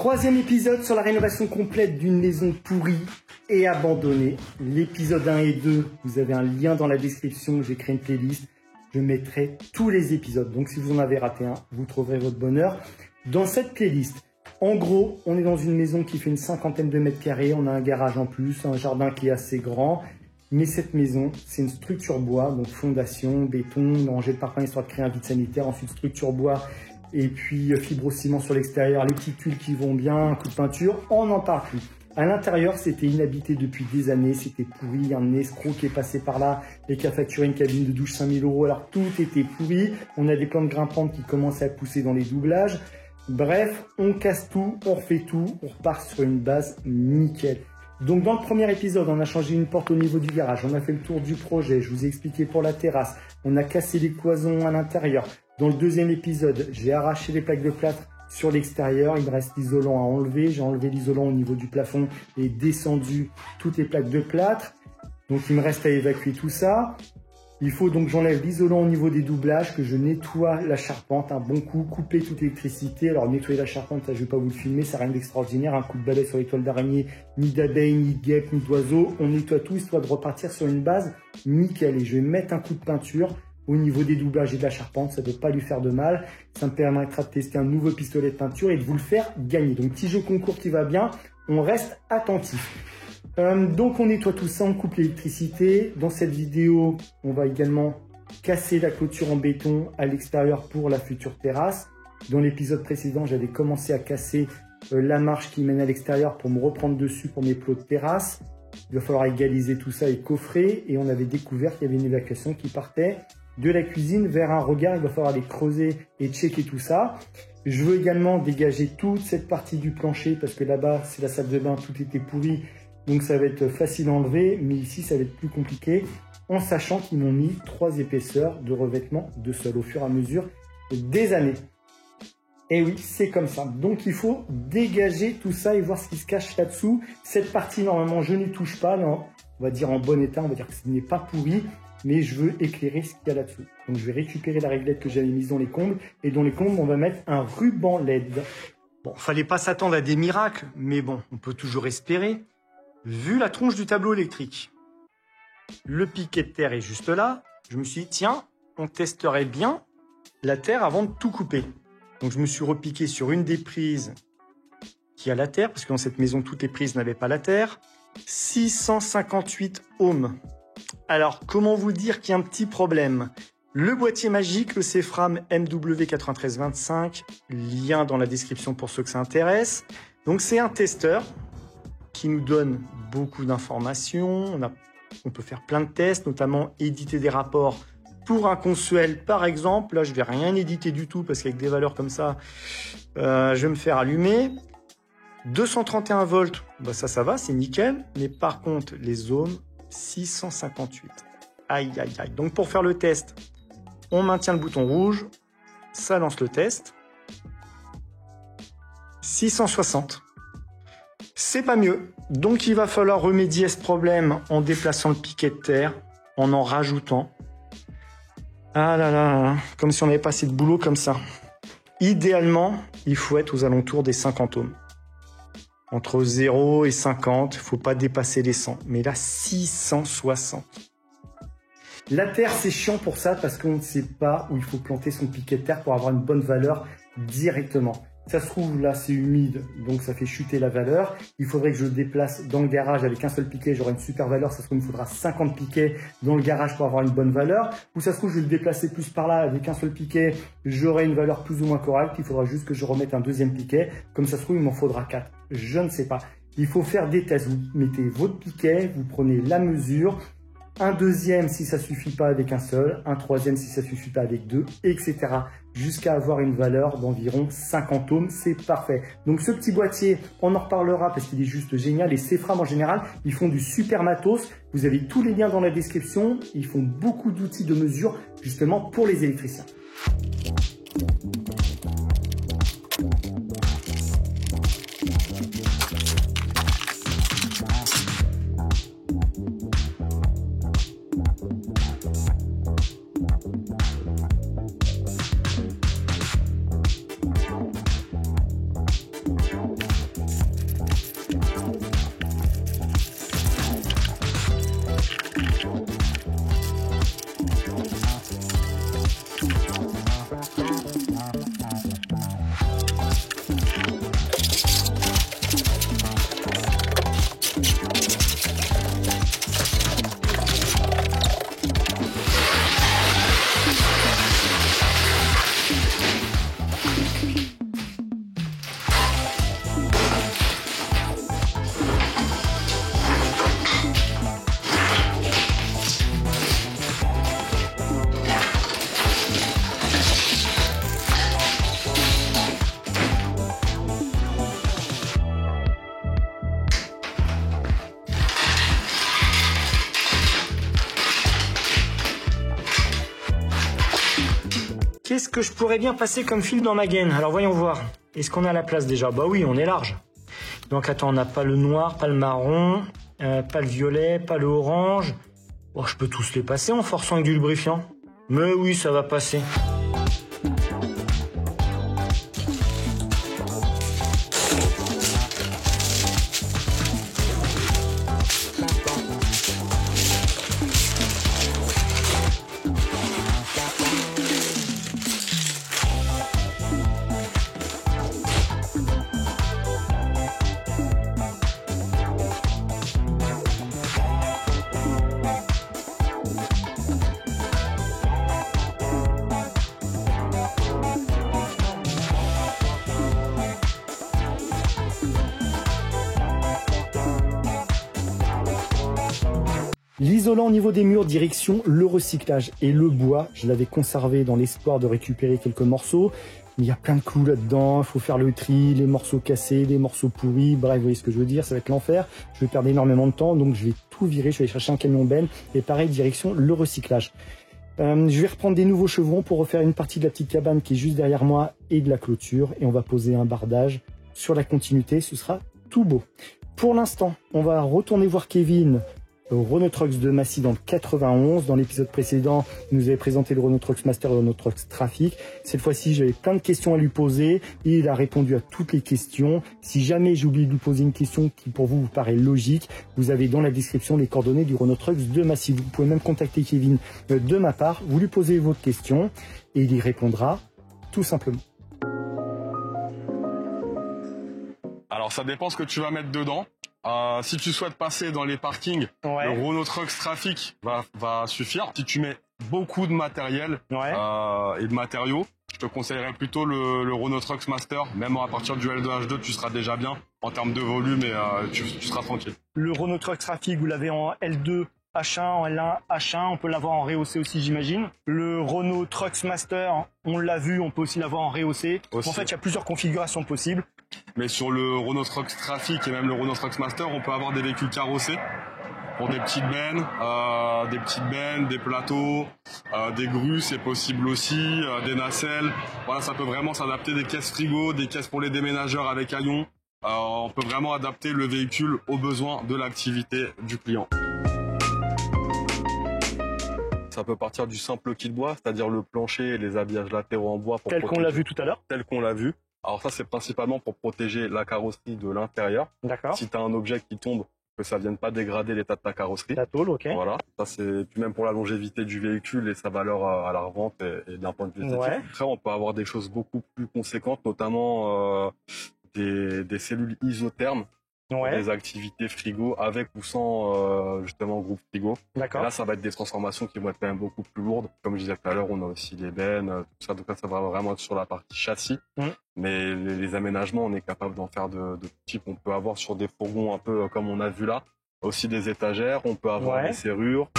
Troisième épisode sur la rénovation complète d'une maison pourrie et abandonnée. L'épisode 1 et 2, vous avez un lien dans la description, j'ai créé une playlist. Je mettrai tous les épisodes, donc si vous en avez raté un, vous trouverez votre bonheur dans cette playlist. En gros, on est dans une maison qui fait une 50aine de mètres carrés, on a un garage en plus, un jardin qui est assez grand. Mais cette maison, c'est une structure bois, donc fondation, béton, ranger le parpaing histoire de créer un vide sanitaire, ensuite structure bois, et puis fibrociment sur l'extérieur, les petites tuiles qui vont bien, un coup de peinture, on n'en parle plus. À l'intérieur, c'était inhabité depuis des années, c'était pourri, un escroc qui est passé par là et qui a facturé une cabine de douche 5 000 €, alors tout était pourri, on a des plantes grimpantes qui commençaient à pousser dans les doublages. Bref, on casse tout, on refait tout, on repart sur une base nickel. Donc dans le premier épisode, on a changé une porte au niveau du garage, on a fait le tour du projet, je vous ai expliqué pour la terrasse, on a cassé les cloisons à l'intérieur. Dans le deuxième épisode, j'ai arraché les plaques de plâtre sur l'extérieur, il me reste l'isolant à enlever, j'ai enlevé l'isolant au niveau du plafond et descendu toutes les plaques de plâtre. Donc il me reste à évacuer tout ça. Il faut donc j'enlève l'isolant au niveau des doublages, que je nettoie la charpente, un bon coup, couper toute l'électricité. Alors nettoyer la charpente, ça je vais pas vous le filmer, ça n'a rien d'extraordinaire, un coup de balai sur les toiles d'araignée, ni d'abeilles, ni de guêpes, ni d'oiseaux. On nettoie tout histoire de repartir sur une base nickel. Et je vais mettre un coup de peinture au niveau des doublages et de la charpente, ça ne doit pas lui faire de mal. Ça me permettra de tester un nouveau pistolet de peinture et de vous le faire gagner. Donc petit jeu concours qui va bien, on reste attentif. Donc on nettoie tout ça, on coupe l'électricité. Dans cette vidéo, on va également casser la clôture en béton à l'extérieur pour la future terrasse. Dans l'épisode précédent, j'avais commencé à casser la marche qui mène à l'extérieur pour me reprendre dessus pour mes plots de terrasse. Il va falloir égaliser tout ça et coffrer. Et on avait découvert qu'il y avait une évacuation qui partait de la cuisine vers un regard. Il va falloir aller creuser et checker tout ça. Je veux également dégager toute cette partie du plancher parce que là-bas, c'est la salle de bain, tout était pourri. Donc ça va être facile à enlever, mais ici ça va être plus compliqué, en sachant qu'ils m'ont mis 3 épaisseurs de revêtement de sol au fur et à mesure des années. Et oui, c'est comme ça. Donc il faut dégager tout ça et voir ce qui se cache là-dessous. Cette partie, normalement, je n'y touche pas. Non, on va dire en bon état, on va dire que ce n'est pas pourri, mais je veux éclairer ce qu'il y a là-dessous. Donc je vais récupérer la réglette que j'avais mise dans les combles, et dans les combles, on va mettre un ruban LED. Bon, fallait pas s'attendre à des miracles, mais bon, on peut toujours espérer. Vu la tronche du tableau électrique, le piquet de terre est juste là. Je me suis dit, tiens, on testerait bien la terre avant de tout couper. Donc je me suis repiqué sur une des prises qui a la terre, parce que dans cette maison, toutes les prises n'avaient pas la terre. 658 ohms. Alors, comment vous dire qu'il y a un petit problème? Le boîtier magique, le Sefram MW9325, lien dans la description pour ceux que ça intéresse. Donc c'est un testeur qui nous donne beaucoup d'informations. On peut faire plein de tests, notamment éditer des rapports pour un Consuel, par exemple. Là, je vais rien éditer du tout parce qu'avec des valeurs comme ça, je vais me faire allumer. 231 volts, bah ça va, c'est nickel. Mais par contre, les ohms, 658. Aïe, aïe, aïe. Donc, pour faire le test, on maintient le bouton rouge. Ça lance le test. 660. C'est pas mieux. Donc, il va falloir remédier à ce problème en déplaçant le piquet de terre, en rajoutant. Ah là là, comme si on avait pas assez de boulot comme ça. Idéalement, il faut être aux alentours des 50 ohms. Entre 0 et 50, il faut pas dépasser les 100. Mais là, 660. La terre, c'est chiant pour ça parce qu'on ne sait pas où il faut planter son piquet de terre pour avoir une bonne valeur directement. Ça se trouve, là, c'est humide, donc ça fait chuter la valeur. Il faudrait que je le déplace dans le garage avec un seul piquet, j'aurai une super valeur. Ça se trouve, il me faudra 50 piquets dans le garage pour avoir une bonne valeur. Ou ça se trouve, je vais le déplacer plus par là avec un seul piquet, j'aurai une valeur plus ou moins correcte. Il faudra juste que je remette un deuxième piquet. Comme ça se trouve, il m'en faudra 4. Je ne sais pas. Il faut faire des tests. Vous mettez votre piquet, vous prenez la mesure. Un deuxième si ça suffit pas avec un seul, un troisième si ça suffit pas avec 2, etc. Jusqu'à avoir une valeur d'environ 50 ohms, c'est parfait. Donc ce petit boîtier, on en reparlera parce qu'il est juste génial. Et Sefram en général, ils font du super matos. Vous avez tous les liens dans la description. Ils font beaucoup d'outils de mesure justement pour les électriciens. que je pourrais bien passer comme fil dans ma gaine? Alors voyons voir. Est-ce qu'on a la place déjà? Bah oui, on est large. Donc attends, on n'a pas le noir, pas le marron, pas le violet, pas le orange. Oh, je peux tous les passer en forçant avec du lubrifiant. Mais oui, ça va passer. L'isolant au niveau des murs, direction le recyclage. Et le bois, je l'avais conservé dans l'espoir de récupérer quelques morceaux. Il y a plein de clous là-dedans, il faut faire le tri, les morceaux cassés, les morceaux pourris, bref, vous voyez ce que je veux dire, ça va être l'enfer. Je vais perdre énormément de temps, donc je vais tout virer, je vais aller chercher un camion benne. Et pareil, direction le recyclage. Je vais reprendre des nouveaux chevrons pour refaire une partie de la petite cabane qui est juste derrière moi et de la clôture. Et on va poser un bardage sur la continuité, ce sera tout beau. Pour l'instant, on va retourner voir Kevin au Renault Trucks de Massy dans le 91. Dans l'épisode précédent, il nous avait présenté le Renault Trucks Master et le Renault Trucks Trafic. Cette fois-ci, j'avais plein de questions à lui poser et il a répondu à toutes les questions. Si jamais j'ai oublié de lui poser une question qui pour vous paraît logique, vous avez dans la description les coordonnées du Renault Trucks de Massy. Vous pouvez même contacter Kevin de ma part, vous lui posez votre question et il y répondra tout simplement. Alors ça dépend ce que tu vas mettre dedans. Si tu souhaites passer dans les parkings, Ouais. le Renault Trucks Trafic va suffire. Si tu mets beaucoup de matériel et de matériaux, je te conseillerais plutôt le Renault Trucks Master. Même à partir du L2H2, tu seras déjà bien en termes de volume et tu seras tranquille. Le Renault Trucks Trafic, vous l'avez en L2 H1, en L1 H1, on peut l'avoir en rehaussé aussi, j'imagine. Le Renault Trucks Master, on l'a vu, on peut aussi l'avoir en rehaussé. En fait, il y a plusieurs configurations possibles. Mais sur le Renault Trucks Trafic et même le Renault Trucks Master, on peut avoir des véhicules carrossés pour des petites bennes, des plateaux, des grues, c'est possible aussi, des nacelles. Voilà, ça peut vraiment s'adapter, des caisses frigo, des caisses pour les déménageurs avec haillons. On peut vraiment adapter le véhicule aux besoins de l'activité du client. Ça peut partir du simple kit bois, c'est-à-dire le plancher et les habillages latéraux en bois. Tel qu'on l'a vu tout à l'heure. Tel qu'on l'a vu. Alors ça, c'est principalement pour protéger la carrosserie de l'intérieur. D'accord. Si tu as un objet qui tombe, que ça vienne pas dégrader l'état de ta carrosserie. La tôle, ok. Voilà. Ça, c'est puis même pour la longévité du véhicule et sa valeur à la revente et d'un point de vue esthétique. Ouais. Après, on peut avoir des choses beaucoup plus conséquentes, notamment des cellules isothermes. Ouais. Des activités frigo avec ou sans justement groupe frigo. D'accord. Là, ça va être des transformations qui vont être quand même beaucoup plus lourdes. Comme je disais tout à l'heure, on a aussi les bennes, tout ça. Donc là, ça va vraiment être sur la partie châssis. Mais les aménagements, on est capable d'en faire de type. On peut avoir sur des fourgons un peu comme on a vu là. Aussi des étagères, on peut avoir des serrures.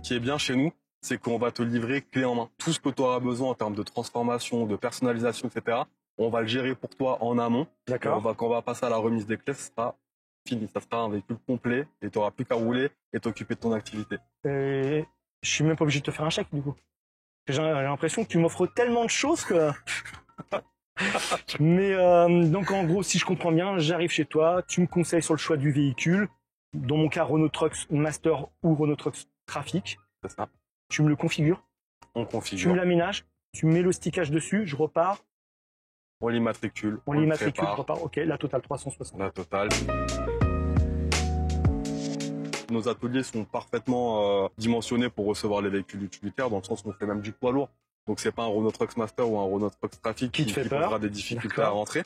Ce qui est bien chez nous, c'est qu'on va te livrer clé en main. Tout ce que tu auras besoin en termes de transformation, de personnalisation, etc., on va le gérer pour toi en amont. D'accord. Quand on va passer à la remise des clés, ça sera fini. Ça sera un véhicule complet et tu n'auras plus qu'à rouler et t'occuper de ton activité. Je suis même pas obligé de te faire un chèque du coup. J'ai l'impression que tu m'offres tellement de choses que... Mais donc en gros, si je comprends bien, j'arrive chez toi, tu me conseilles sur le choix du véhicule. Dans mon cas, Renault Trucks Master ou Renault Trucks Trafic. C'est ça. Tu me le configures. On configure. Tu me l'aménages. Tu mets le stickage dessus, je repars. On l'immatricule. On l'immatricule, je repars. Ok, la totale 360. La totale. Nos ateliers sont parfaitement dimensionnés pour recevoir les véhicules utilitaires, dans le sens où on fait même du poids lourd. Donc c'est pas un Renault Trucks Master ou un Renault Trucks Trafic qui posera des difficultés à rentrer.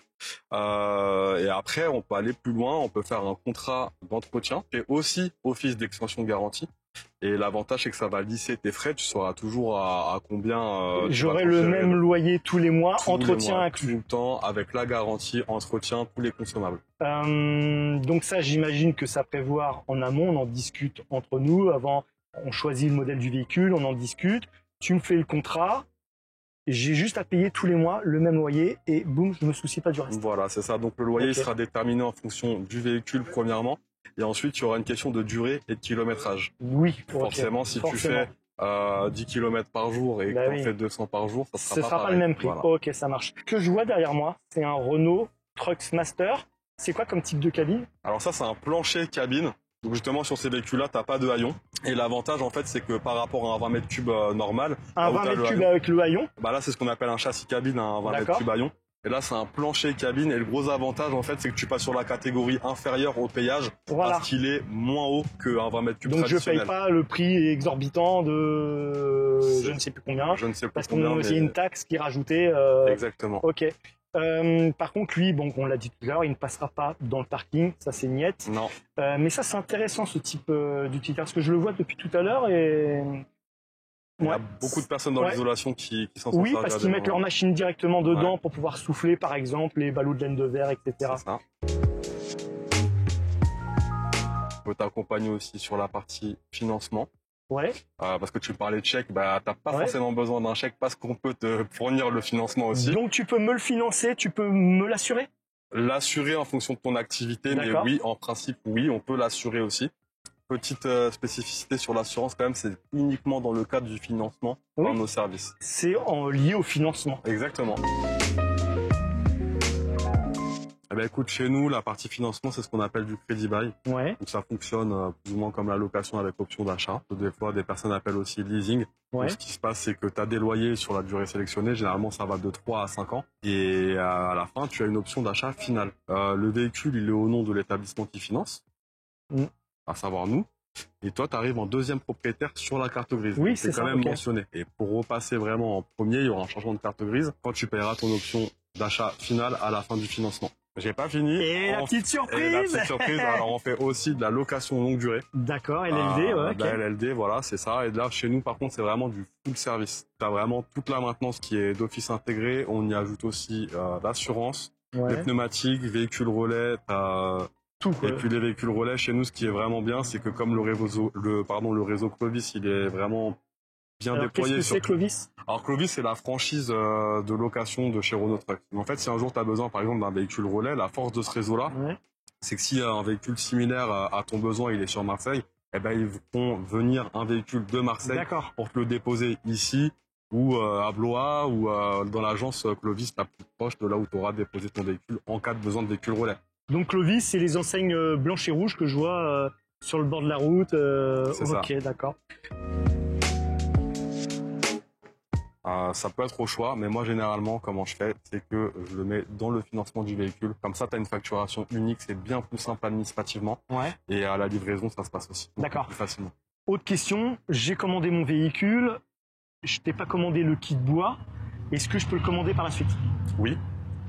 Et après, on peut aller plus loin, on peut faire un contrat d'entretien qui est aussi office d'extension de garantie. Et l'avantage, c'est que ça va lisser tes frais. Tu sauras toujours à combien. J'aurai le même loyer tous les mois, entretien inclus. Tout le temps, avec la garantie, entretien, tous les consommables. Donc ça, j'imagine que ça prévoit en amont. On en discute entre nous. Avant, on choisit le modèle du véhicule, on en discute. Tu me fais le contrat. J'ai juste à payer tous les mois le même loyer et boum, je me soucie pas du reste. Voilà, c'est ça. Donc le loyer sera déterminé en fonction du véhicule premièrement. Et ensuite, il y aura une question de durée et de kilométrage. Oui. Forcément, si tu fais 10 km par jour et que tu en fais 200 par jour, ça sera pas le même prix. Voilà. Ok, ça marche. Ce que je vois derrière moi, c'est un Renault Trucksmaster. C'est quoi comme type de cabine? Alors ça, c'est un plancher cabine. Donc justement, sur ces véhicules-là, t'as pas de haillon. Et l'avantage, en fait, c'est que par rapport à un 20 mètres cubes normal... Un 20 mètres cubes avec le haillon? Bah là, c'est ce qu'on appelle un châssis cabine, un 20 mètres cubes haillon. Et là, c'est un plancher cabine. Et le gros avantage, en fait, c'est que tu passes sur la catégorie inférieure au payage. Voilà. Parce qu'il est moins haut qu'un 20 mètres cubes traditionnel. Donc je paye pas le prix exorbitant de je ne sais plus combien. Je ne sais plus parce combien. Parce qu'il y a une taxe qui est rajoutée. Exactement. Ok. Par contre, lui, bon, on l'a dit tout à l'heure, il ne passera pas dans le parking, ça c'est niette. Non. Mais ça c'est intéressant ce type d'utilitaire, parce que je le vois depuis tout à l'heure et... Il y a beaucoup de personnes dans l'isolation qui s'en sortent. Oui, parce qu'ils mettent leur machine directement dedans pour pouvoir souffler, par exemple, les ballots de laine de verre, etc. C'est ça. On peut t'accompagner aussi sur la partie financement. Ouais. Parce que tu parlais de chèque, bah t'as pas forcément besoin d'un chèque parce qu'on peut te fournir le financement aussi. Donc tu peux me le financer, tu peux me l'assurer? L'assurer en fonction de ton activité, mais oui, en principe, oui, on peut l'assurer aussi. Petite spécificité sur l'assurance quand même, c'est uniquement dans le cadre du financement par nos services. C'est lié au financement. Exactement. Eh ben écoute, chez nous, la partie financement, c'est ce qu'on appelle du crédit bail. Ouais. Donc ça fonctionne plus ou moins comme la location avec option d'achat. Des fois, des personnes appellent aussi leasing. Ouais. Donc, ce qui se passe, c'est que tu as des loyers sur la durée sélectionnée. Généralement, ça va de 3 à 5 ans. Et à la fin, tu as une option d'achat finale. Le véhicule, il est au nom de l'établissement qui finance, à savoir nous. Et toi, tu arrives en deuxième propriétaire sur la carte grise. Oui, c'est quand même mentionné. Et pour repasser vraiment en premier, il y aura un changement de carte grise quand tu paieras ton option d'achat finale à la fin du financement. J'ai pas fini. Et la petite surprise. Et la petite surprise, alors on fait aussi de la location longue durée. D'accord, LLD, ouais. La LLD, voilà, c'est ça. Et là, chez nous, par contre, c'est vraiment du full service. Tu as vraiment toute la maintenance qui est d'office intégrée. On y ajoute aussi l'assurance, les pneumatiques, véhicules relais, tout, et puis les véhicules relais, chez nous, ce qui est vraiment bien, c'est que comme le réseau Clovis, il est vraiment bien déployé. Qu'est-ce que c'est Clovis? Alors Clovis, c'est la franchise de location de chez Renault Trucks. En fait, si un jour tu as besoin, par exemple, d'un véhicule relais, la force de ce réseau-là, c'est que si un véhicule similaire à ton besoin, il est sur Marseille, eh ben ils vont venir un véhicule de Marseille pour te le déposer ici ou à Blois ou dans l'agence Clovis la plus proche de là où tu auras déposé ton véhicule en cas de besoin de véhicule relais. Donc Clovis, c'est les enseignes blanches et rouges que je vois sur le bord de la route. C'est ça. Ok, d'accord. Ça peut être au choix, mais moi généralement, comment je fais, c'est que je le mets dans le financement du véhicule. Comme ça, tu as une facturation unique, c'est bien plus simple administrativement. Ouais. Et à la livraison, ça se passe aussi. D'accord. Plus facilement. Autre question, j'ai commandé mon véhicule, je t'ai pas commandé le kit bois. Est-ce que je peux le commander par la suite? Oui.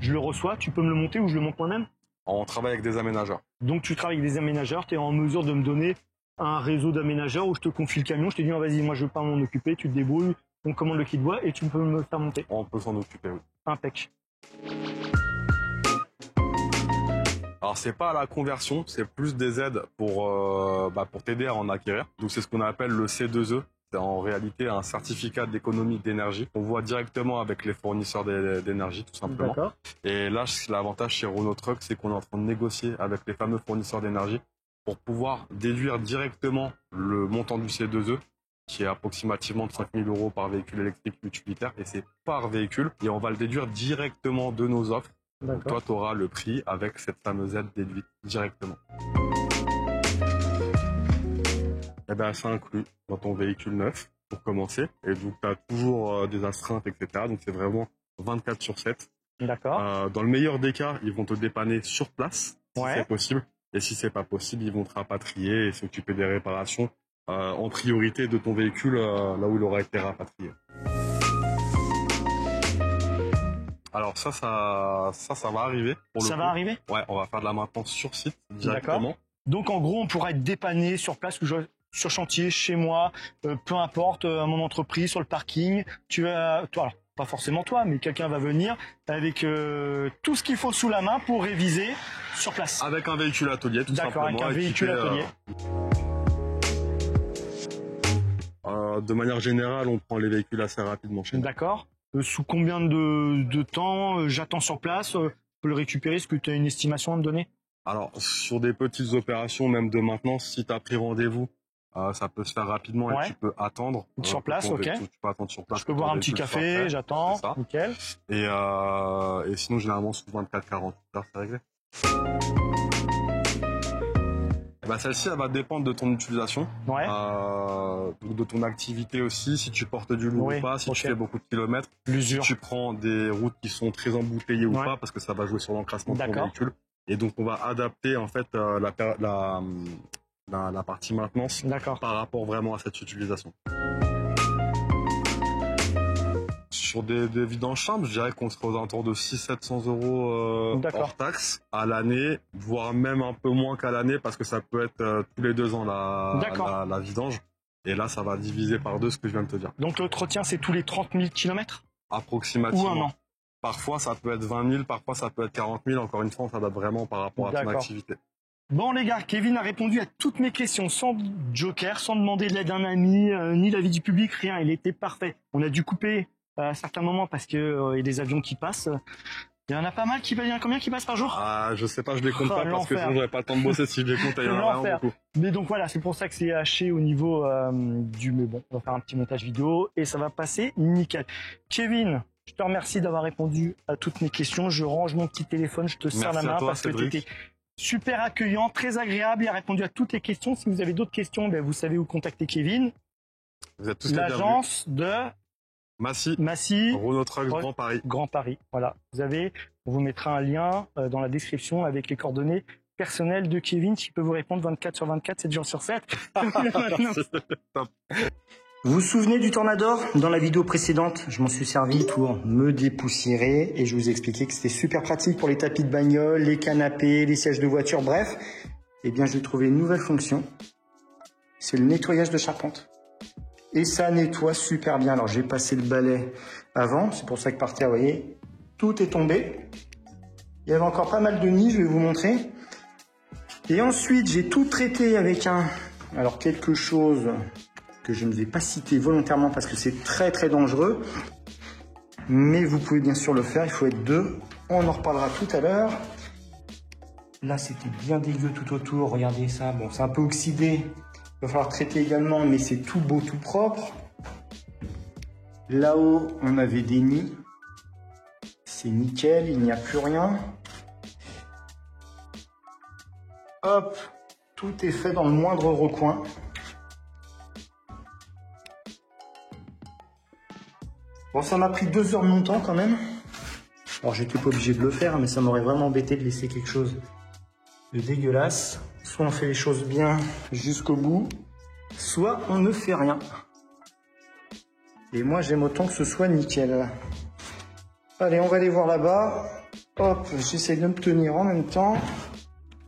Je le reçois, tu peux me le monter ou je le monte moi-même? On travaille avec des aménageurs. Donc tu travailles avec des aménageurs, tu es en mesure de me donner un réseau d'aménageurs où je te confie le camion, je te dis vas-y, moi je veux pas m'en occuper, tu te débrouilles, on commande le kit bois et tu peux me le faire monter. On peut s'en occuper, oui. Impec. Alors c'est pas la conversion, c'est plus des aides pour t'aider à en acquérir. Donc c'est ce qu'on appelle le C2E. C'est en réalité un certificat d'économie d'énergie. On voit directement avec les fournisseurs d'énergie, tout simplement. Et là, l'avantage chez Renault Trucks, c'est qu'on est en train de négocier avec les fameux fournisseurs d'énergie pour pouvoir déduire directement le montant du C2E, qui est approximativement de 5 000 € par véhicule électrique utilitaire, et c'est par véhicule. Et on va le déduire directement de nos offres. Donc toi, tu auras le prix avec cette fameuse aide déduite directement. Eh ben, ça inclut dans ton véhicule neuf, pour commencer. Et donc, tu as toujours des astreintes, etc. Donc, c'est vraiment 24/7. D'accord. Dans le meilleur des cas, ils vont te dépanner sur place, si c'est possible. Et si c'est pas possible, ils vont te rapatrier et s'occuper des réparations en priorité de ton véhicule là où il aura été rapatrié. Alors ça va arriver. Ça va arriver ? Ouais, on va faire de la maintenance sur site directement. Donc en gros, on pourra être dépanné sur place, sur chantier, chez moi, peu importe, à mon entreprise, sur le parking. Toi, pas forcément toi, mais quelqu'un va venir avec tout ce qu'il faut sous la main pour réviser sur place. Avec un véhicule atelier, tout simplement. D'accord, avec un véhicule atelier. De manière générale, on prend les véhicules assez rapidement chez nous. D'accord. Sous combien de temps j'attends sur place je peux le récupérer? Est-ce que tu as une estimation à me donner? Alors, sur des petites opérations, même de maintenance, si tu as pris rendez-vous Ça peut se faire rapidement et tu peux attendre. Sur place, ok. Tu peux attendre sur place. Je peux boire un petit café, j'attends. Nickel. Et sinon, généralement, sous 24-48 heures, c'est réglé. Bah, celle-ci, elle va dépendre de ton utilisation, de ton activité aussi, si tu portes du lourd ou pas, si tu fais beaucoup de kilomètres, si tu prends des routes qui sont très embouteillées ou pas, parce que ça va jouer sur l'encrassement de ton véhicule. Et donc, on va adapter en fait la partie maintenance par rapport vraiment à cette utilisation. Sur des vidanges simples, je dirais qu'on serait aux alentours de 600-700 euros hors taxe à l'année, voire même un peu moins qu'à l'année, parce que ça peut être tous les 2 ans la vidange. Et là, ça va diviser par 2 ce que je viens de te dire. Donc l'entretien, c'est tous les 30 000 km? Approximativement. Ou un an? Parfois, ça peut être 20 000, parfois, ça peut être 40 000. Encore une fois, on s'adapte vraiment par rapport à ton activité. Bon les gars, Kevin a répondu à toutes mes questions sans joker, sans demander de l'aide d'un ami, ni l'avis du public, rien. Il était parfait. On a dû couper à certains moments parce que y a des avions qui passent. Il y en a pas mal il y en a combien qui passent par jour? Je sais pas, je les compte pas parce que sinon j'aurais pas le temps de bosser si je les compte, il y en a vraiment beaucoup. Mais donc voilà, c'est pour ça que c'est haché au niveau mais bon, on va faire un petit montage vidéo et ça va passer nickel. Kevin, je te remercie d'avoir répondu à toutes mes questions. Je range mon petit téléphone, je te serre la main parce que tu étais super accueillant, très agréable, il a répondu à toutes les questions. Si vous avez d'autres questions, vous savez où contacter Kevin. Vous êtes tous l'agence de Massy, Renault Trucks Grand Paris. Grand Paris, voilà. On vous mettra un lien dans la description avec les coordonnées personnelles de Kevin qui peut vous répondre 24/24, 7 jours sur 7. Vous vous souvenez du Tornador? Dans la vidéo précédente, je m'en suis servi pour me dépoussiérer et je vous ai expliqué que c'était super pratique pour les tapis de bagnole, les canapés, les sièges de voiture, bref. Eh bien, j'ai trouvé une nouvelle fonction. C'est le nettoyage de charpente. Et ça nettoie super bien. Alors, j'ai passé le balai avant. C'est pour ça que par terre, vous voyez, tout est tombé. Il y avait encore pas mal de nids, je vais vous montrer. Et ensuite, j'ai tout traité avec quelque chose que je ne vais pas citer volontairement parce que c'est très très dangereux. Mais vous pouvez bien sûr le faire, il faut être 2. On en reparlera tout à l'heure. Là, c'était bien dégueu tout autour. Regardez ça. Bon, c'est un peu oxydé. Il va falloir traiter également, mais c'est tout beau, tout propre. Là-haut, on avait des nids. C'est nickel, il n'y a plus rien. Hop, tout est fait dans le moindre recoin. Bon, ça m'a pris 2 heures de mon temps quand même. Alors, j'étais pas obligé de le faire, mais ça m'aurait vraiment embêté de laisser quelque chose de dégueulasse. Soit on fait les choses bien jusqu'au bout, soit on ne fait rien. Et moi, j'aime autant que ce soit nickel. Allez, on va aller voir là-bas. Hop, j'essaie de me tenir en même temps.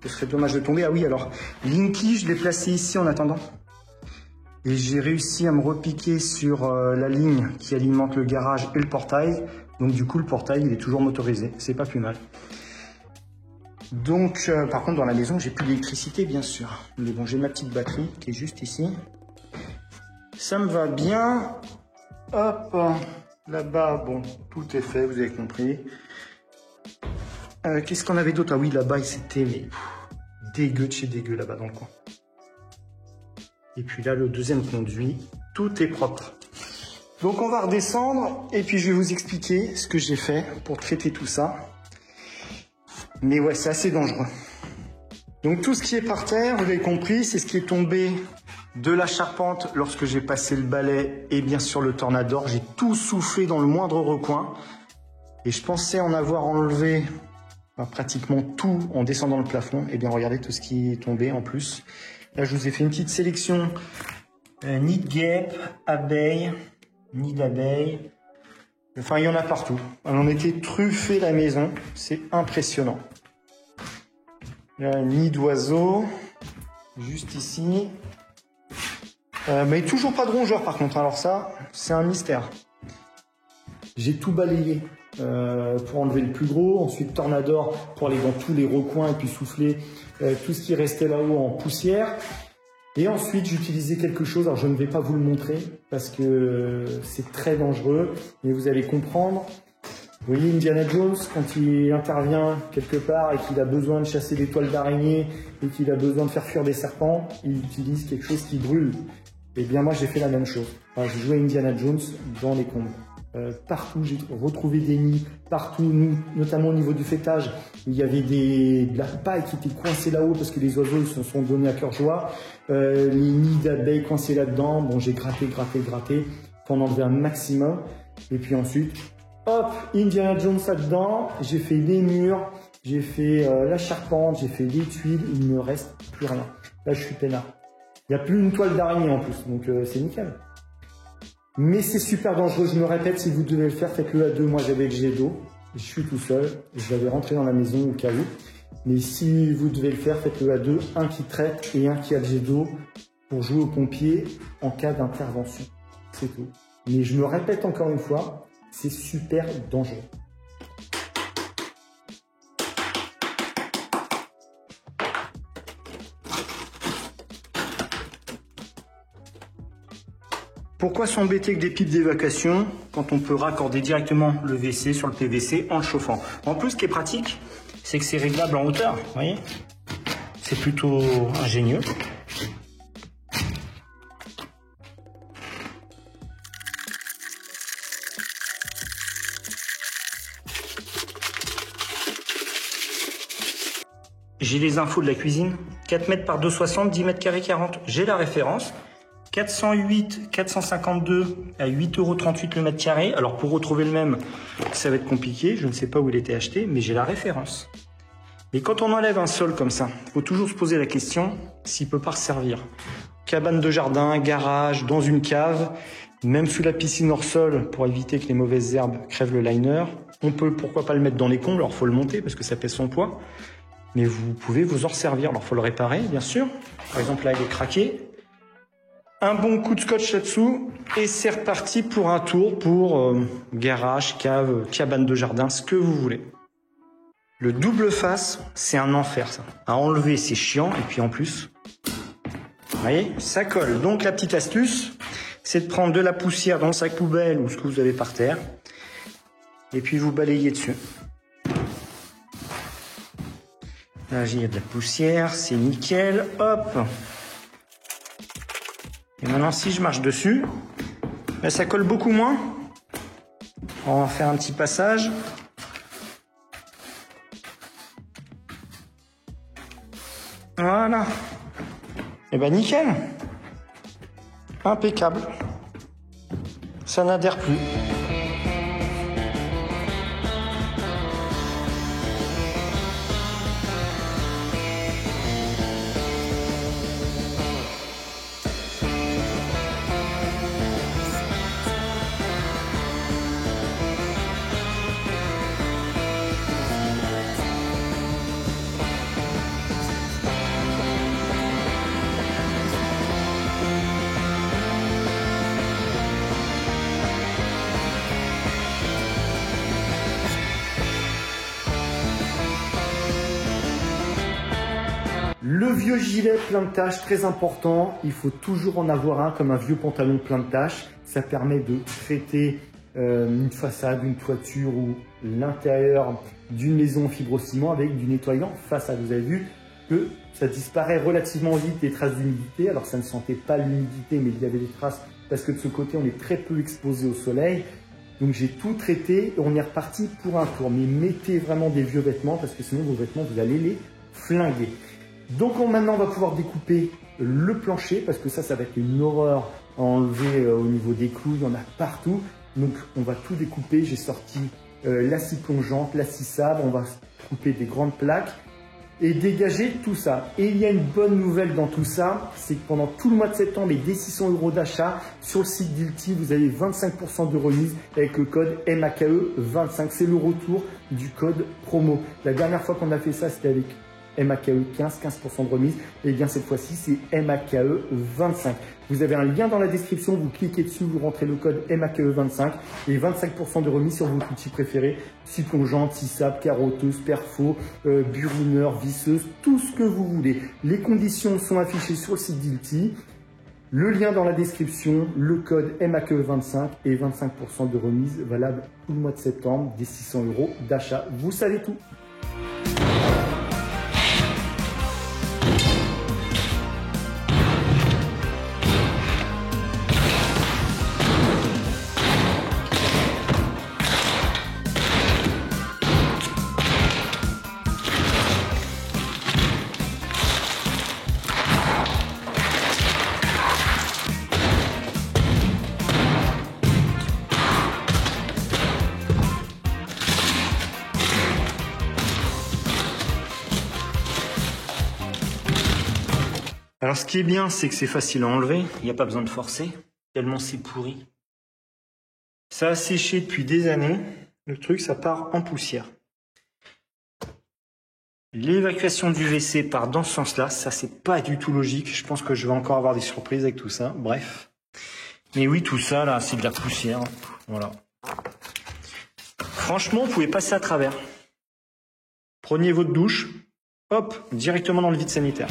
Ce serait dommage de tomber. Ah oui, alors, Linky, je l'ai placé ici en attendant. Et j'ai réussi à me repiquer sur la ligne qui alimente le garage et le portail. Donc du coup, le portail, il est toujours motorisé. C'est pas plus mal. Donc, par contre, dans la maison, j'ai plus d'électricité, bien sûr. Mais bon, j'ai ma petite batterie qui est juste ici. Ça me va bien. Hop, là-bas, bon, tout est fait, vous avez compris. Qu'est-ce qu'on avait d'autre? Ah oui, là-bas, c'était dégueu de chez dégueu, là-bas, dans le coin. Et puis là, le deuxième conduit, tout est propre. Donc, on va redescendre et puis je vais vous expliquer ce que j'ai fait pour traiter tout ça. Mais ouais, c'est assez dangereux. Donc tout ce qui est par terre, vous avez compris, c'est ce qui est tombé de la charpente lorsque j'ai passé le balai et bien sûr le Tornador. J'ai tout soufflé dans le moindre recoin. Et je pensais en avoir enlevé pratiquement tout en descendant le plafond. Et bien regardez tout ce qui est tombé en plus. Là, je vous ai fait une petite sélection. Nid de guêpe, abeilles, nid d'abeilles. Enfin, il y en a partout. On en était truffé la maison. C'est impressionnant. Là, nid d'oiseaux. Juste ici. Mais toujours pas de rongeurs par contre. Alors ça, c'est un mystère. J'ai tout balayé pour enlever le plus gros. Ensuite, Tornador pour aller dans tous les recoins et puis souffler tout ce qui restait là-haut en poussière. Et ensuite, j'utilisais quelque chose, alors je ne vais pas vous le montrer parce que c'est très dangereux, mais vous allez comprendre. Vous voyez Indiana Jones, quand il intervient quelque part et qu'il a besoin de chasser des toiles d'araignée et qu'il a besoin de faire fuir des serpents, il utilise quelque chose qui brûle. Et bien moi j'ai fait la même chose. Enfin, j'ai joué Indiana Jones dans les combes. Partout j'ai retrouvé des nids, partout, notamment au niveau du fêtage, il y avait de la paille qui était coincée là-haut parce que les oiseaux se sont donnés à cœur joie. Les nids d'abeilles coincés là-dedans. Bon, j'ai gratté pour en enlever un maximum. Et puis ensuite, hop, Indiana Jones là-dedans. J'ai fait les murs, j'ai fait la charpente, j'ai fait les tuiles. Il ne me reste plus rien. Là, je suis peinard. Il n'y a plus une toile d'araignée en plus, donc c'est nickel. Mais c'est super dangereux, je me répète, si vous devez le faire, faites-le à deux. Moi j'avais le jet d'eau, je suis tout seul, je l'avais rentré dans la maison au cas où. Mais si vous devez le faire, faites-le à deux, un qui traite et un qui a le jet d'eau pour jouer aux pompiers en cas d'intervention. C'est tout. Mais je me répète encore une fois, c'est super dangereux. Pourquoi s'embêter avec des pipes d'évacuation quand on peut raccorder directement le WC sur le PVC en le chauffant? En plus, ce qui est pratique, c'est que c'est réglable en hauteur, vous voyez? C'est plutôt ingénieux. J'ai les infos de la cuisine, 4 mètres par 2,60, 10 mètres carrés 40. J'ai la référence. 408, 452 à 8,38 € le mètre carré. Alors pour retrouver le même, ça va être compliqué. Je ne sais pas où il était acheté, mais j'ai la référence. Mais quand on enlève un sol comme ça, il faut toujours se poser la question s'il ne peut pas resservir. Cabane de jardin, garage, dans une cave, même sous la piscine hors sol pour éviter que les mauvaises herbes crèvent le liner. On peut pourquoi pas le mettre dans les combles, alors il faut le monter parce que ça pèse son poids. Mais vous pouvez vous en resservir. Alors il faut le réparer, bien sûr. Par exemple là, il est craqué. Un bon coup de scotch là-dessous et c'est reparti pour un tour pour garage, cave, cabane de jardin, ce que vous voulez. Le double face, c'est un enfer ça. À enlever, c'est chiant et puis en plus, vous voyez, ça colle. Donc la petite astuce, c'est de prendre de la poussière dans le sac poubelle ou ce que vous avez par terre et puis vous balayez dessus. Là, il y a de la poussière, c'est nickel. Hop. Et maintenant, si je marche dessus, ben, ça colle beaucoup moins. On va faire un petit passage. Voilà. Et ben nickel. Impeccable. Ça n'adhère plus. Le vieux gilet plein de taches, très important, il faut toujours en avoir un comme un vieux pantalon plein de taches. Ça permet de traiter une façade, une toiture ou l'intérieur d'une maison en fibrociment avec du nettoyant façade. Vous avez vu que ça disparaît relativement vite les traces d'humidité. Alors ça ne sentait pas l'humidité, mais il y avait des traces parce que de ce côté on est très peu exposé au soleil. Donc j'ai tout traité et on est reparti pour un tour. Mais mettez vraiment des vieux vêtements parce que sinon vos vêtements vous allez les flinguer. Donc maintenant on va pouvoir découper le plancher parce que ça va être une horreur à enlever au niveau des clous, il y en a partout. Donc on va tout découper, j'ai sorti la scie plongeante, la scie sabre, on va couper des grandes plaques et dégager tout ça. Et il y a une bonne nouvelle dans tout ça, c'est que pendant tout le mois de septembre et dès 600 € d'achat sur le site d'Ilti, vous avez 25% de remise avec le code MAKE25. C'est le retour du code promo. La dernière fois qu'on a fait ça, c'était avec MAKE15, 15% de remise. Et bien cette fois-ci, c'est MAKE25. Vous avez un lien dans la description, vous cliquez dessus, vous rentrez le code MAKE25 et 25% de remise sur votre outil préféré. Scie plongeante, scie sabre, carotteuse, perfo, burineur, visseuse, tout ce que vous voulez. Les conditions sont affichées sur le site d'Ilti. Le lien dans la description, le code MAQE25 et 25% de remise valable tout le mois de septembre, des 600 € d'achat. Vous savez tout. Alors ce qui est bien, c'est que c'est facile à enlever, il n'y a pas besoin de forcer, tellement c'est pourri. Ça a séché depuis des années, le truc ça part en poussière. L'évacuation du WC part dans ce sens-là, ça c'est pas du tout logique, je pense que je vais encore avoir des surprises avec tout ça, bref. Mais oui, tout ça là, c'est de la poussière, voilà. Franchement, vous pouvez passer à travers. Prenez votre douche, hop, directement dans le vide sanitaire.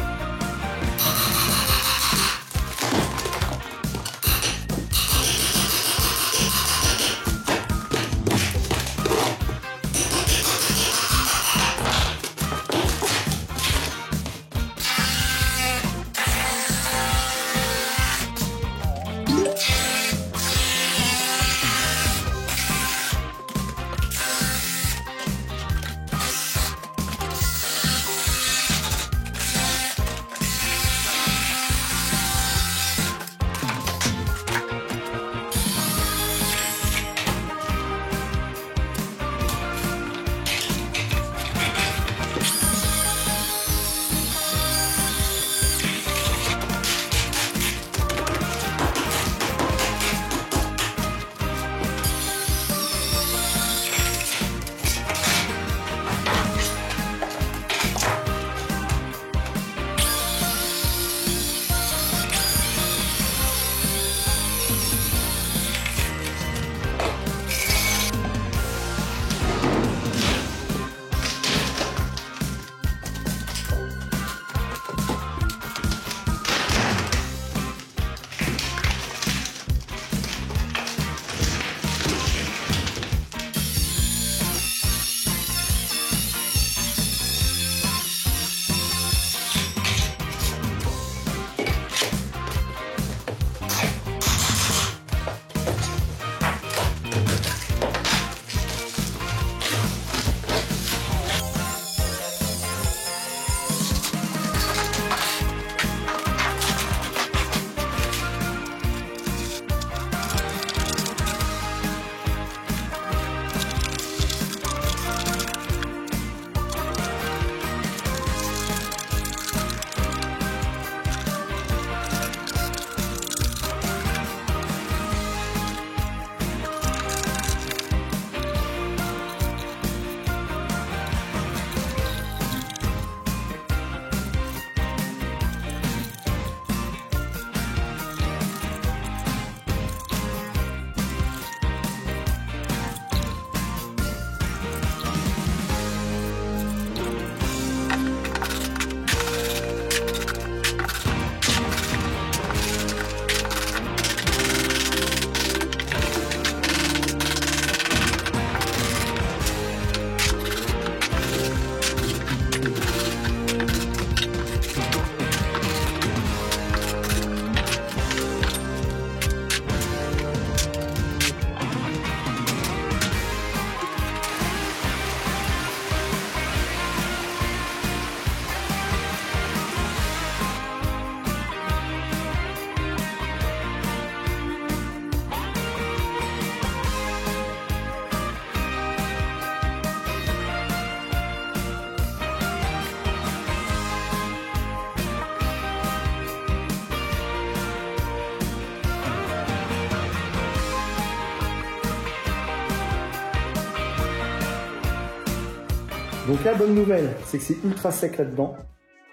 Donc la bonne nouvelle, c'est que c'est ultra sec là-dedans.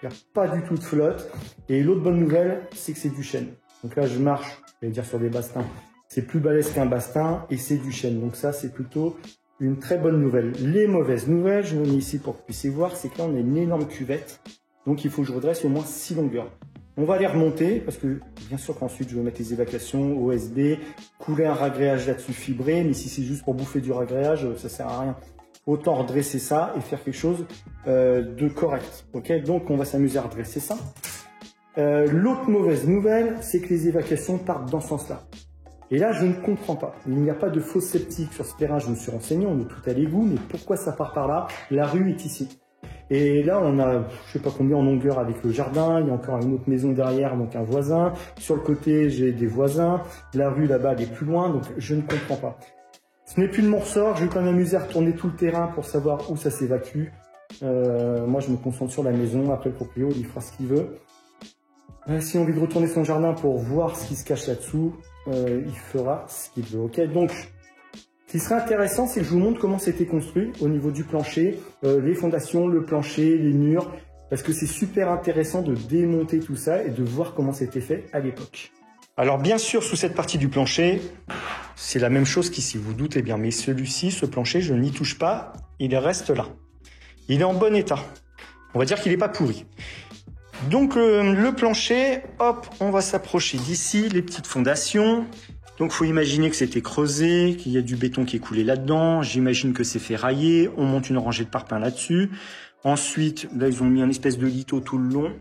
Il n'y a pas du tout de flotte. Et l'autre bonne nouvelle, c'est que c'est du chêne. Donc là, je marche, je vais dire sur des bastins. C'est plus balèze qu'un bastin et c'est du chêne. Donc ça, c'est plutôt une très bonne nouvelle. Les mauvaises nouvelles, je me mets ici pour que vous puissiez voir, c'est que là, on a une énorme cuvette. Donc il faut que je redresse au moins 6 longueurs. On va les remonter parce que bien sûr qu'ensuite je vais mettre les évacuations, OSB, couler un ragréage là-dessus fibré, mais si c'est juste pour bouffer du ragréage, ça sert à rien. Autant redresser ça et faire quelque chose de correct. Ok, donc on va s'amuser à redresser ça. L'autre mauvaise nouvelle, c'est que les évacuations partent dans ce sens-là. Et là, je ne comprends pas. Il n'y a pas de fosse septique sur ce terrain, je me suis renseigné, on est tout à l'égout, mais pourquoi ça part par là? La rue est ici. Et là, on a, je sais pas combien en longueur avec le jardin, il y a encore une autre maison derrière, donc un voisin. Sur le côté, j'ai des voisins. La rue là-bas, elle est plus loin, donc je ne comprends pas. Ce n'est plus de mon ressort, je vais quand même m'amuser à retourner tout le terrain pour savoir où ça s'évacue. Moi, je me concentre sur la maison, après le proprio, il fera ce qu'il veut. S'il a envie de retourner son jardin pour voir ce qui se cache là-dessous, il fera ce qu'il veut. Ok, donc, ce qui serait intéressant, c'est que je vous montre comment c'était construit au niveau du plancher, les fondations, le plancher, les murs, parce que c'est super intéressant de démonter tout ça et de voir comment c'était fait à l'époque. Alors bien sûr, sous cette partie du plancher, c'est la même chose qu'ici, vous doutez bien, mais celui-ci, ce plancher, je n'y touche pas, il reste là. Il est en bon état. On va dire qu'il n'est pas pourri. Donc le plancher, hop, on va s'approcher d'ici, les petites fondations. Donc il faut imaginer que c'était creusé, qu'il y a du béton qui est coulé là-dedans. J'imagine que c'est ferraillé. On monte une rangée de parpaings là-dessus. Ensuite, là ils ont mis un espèce de litho tout le long.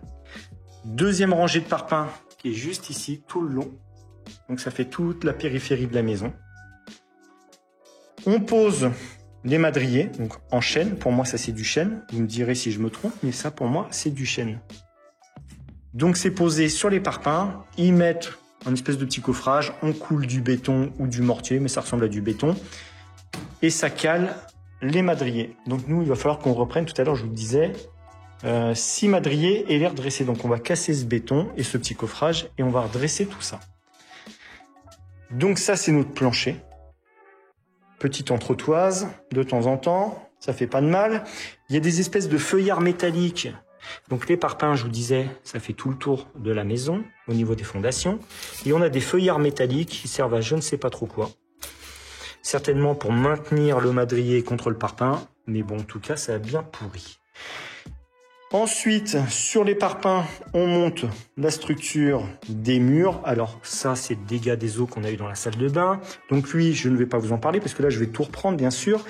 Deuxième rangée de parpaings qui est juste ici, tout le long. Donc ça fait toute la périphérie de la maison. On pose les madriers, donc en chêne. Pour moi ça c'est du chêne. Vous me direz si je me trompe, mais ça pour moi c'est du chêne. Donc c'est posé sur les parpaings, ils mettent un espèce de petit coffrage, on coule du béton ou du mortier, mais ça ressemble à du béton, et ça cale les madriers. Donc nous, il va falloir qu'on reprenne, tout à l'heure je vous disais, 6 madriers et les redresser. Donc on va casser ce béton et ce petit coffrage, et on va redresser tout ça. Donc ça c'est notre plancher. Petite entretoise, de temps en temps, ça fait pas de mal. Il y a des espèces de feuillards métalliques. Donc les parpaings, je vous disais, ça fait tout le tour de la maison au niveau des fondations. Et on a des feuillards métalliques qui servent à je ne sais pas trop quoi. Certainement pour maintenir le madrier contre le parpaing. Mais bon, en tout cas, ça a bien pourri. Ensuite, sur les parpaings, on monte la structure des murs. Alors ça, c'est le dégât des eaux qu'on a eu dans la salle de bain. Donc lui, je ne vais pas vous en parler parce que là, je vais tout reprendre, bien sûr.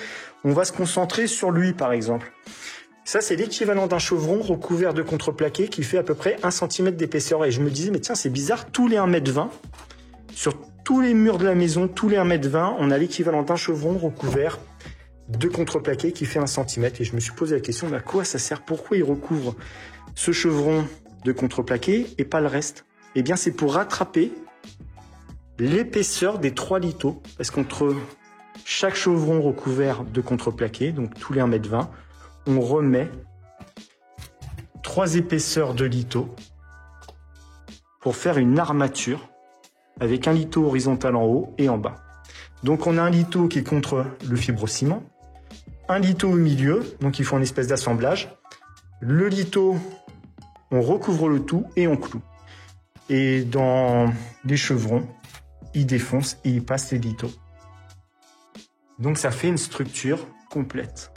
On va se concentrer sur lui, par exemple. Ça, c'est l'équivalent d'un chevron recouvert de contreplaqué qui fait à peu près 1 cm d'épaisseur. Et je me disais, mais tiens, c'est bizarre, tous les 1,20 m, sur tous les murs de la maison, tous les 1,20 m, on a l'équivalent d'un chevron recouvert de contreplaqué qui fait 1 cm. Et je me suis posé la question, mais à quoi ça sert? Pourquoi il recouvre ce chevron de contreplaqué et pas le reste? Eh bien, c'est pour rattraper l'épaisseur des 3 lithos. Parce qu'entre chaque chevron recouvert de contreplaqué, donc tous les 1,20 m, on remet 3 épaisseurs de litho pour faire une armature avec un litho horizontal en haut et en bas. Donc on a un litho qui est contre le fibrociment, un litho au milieu, donc il faut une espèce d'assemblage. Le litho, on recouvre le tout et on cloue. Et dans les chevrons, il défonce et il passe les lithos. Donc ça fait une structure complète.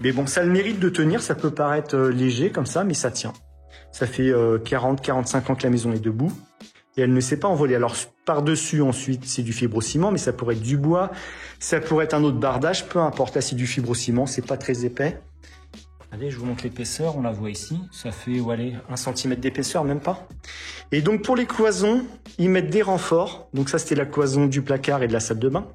Mais bon, ça a le mérite de tenir, ça peut paraître léger comme ça, mais ça tient. Ça fait 40-45 ans que la maison est debout et elle ne s'est pas envolée. Alors par-dessus, ensuite, c'est du fibrociment, mais ça pourrait être du bois, ça pourrait être un autre bardage, peu importe. Là, c'est du fibrociment, c'est pas très épais. Allez, je vous montre l'épaisseur, on la voit ici. Ça fait, allez, 1 cm d'épaisseur, même pas. Et donc pour les cloisons, ils mettent des renforts. Donc ça, c'était la cloison du placard et de la salle de bain.